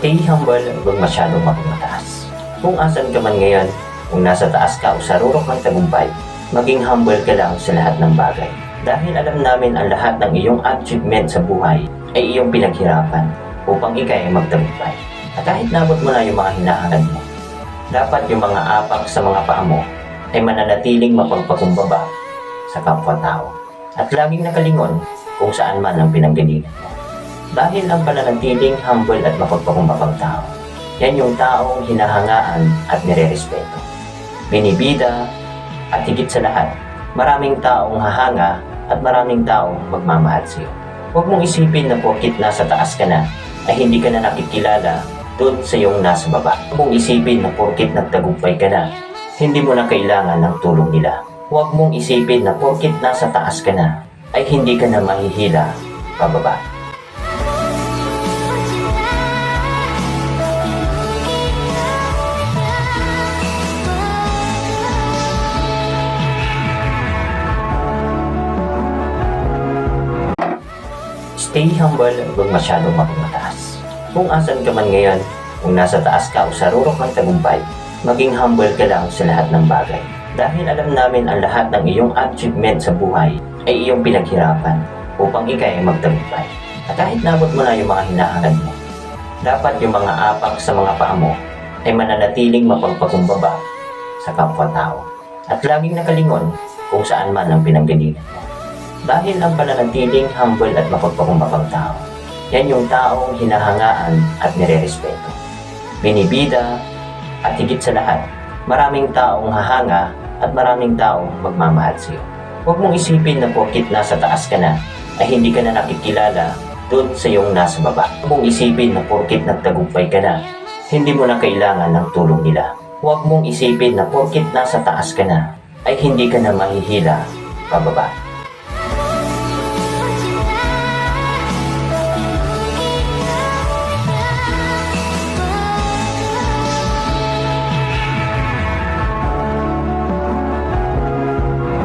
Stay humble, huwag masyadong mataas. Kung asan ka man ngayon, kung nasa taas ka o sa rurok ng tagumpay, maging humble ka lang sa lahat ng bagay. Dahil alam namin ang lahat ng iyong achievement sa buhay ay iyong pinaghirapan upang ikay ay magtagumpay. At kahit nabot mo na yung mga hinahangad mo, dapat yung mga apak sa mga paa mo ay mananatiling mapagpakumbaba sa kapwa-tao. At laging nakalingon kung saan man ang pinanggalingan mo. Dahil ang pananatiling humble at mapagpakumbabang tao, yan yung taong hinahangaan at nire-respeto. Binibida at higit sa lahat, maraming taong hahanga at maraming taong magmamahal sa iyo. Huwag mong isipin na porkit nasa taas ka na ay hindi ka na nakikilala doon sa iyong nasa baba. Huwag mong isipin na porkit nagtagumpay ka na, hindi mo na kailangan ng tulong nila. Huwag mong isipin na porkit nasa taas ka na ay hindi ka na mahihila pababa. Stay humble, huwag masyadong mataas. Kung asan ka man ngayon, kung nasa taas ka o sa rurok ng tagumpay, maging humble ka lang sa lahat ng bagay. Dahil alam namin ang lahat ng iyong achievement sa buhay ay iyong pinaghirapan upang ikay ay magtagumpay. At kahit nabot mo na yung mga hinahangad mo, dapat yung mga apak sa mga paa mo ay mananatiling mapagpakumbaba sa kapwa-tao. At laging nakalingon kung saan man ang pinanggalingan mo. Dahil ang pananatiling humble at mapagpakumbabang tao, yan yung taong hinahangaan at nire-respeto. Binibida at higit sa lahat, maraming taong hahanga at maraming taong magmamahal sa iyo. Huwag mong isipin na porkit nasa taas ka na ay hindi ka na nakikilala doon sa iyong nasa baba. Huwag mong isipin na porkit nagtagumpay ka na, hindi mo na kailangan ng tulong nila. Huwag mong isipin na porkit nasa taas ka na ay hindi ka na mahihila pababa.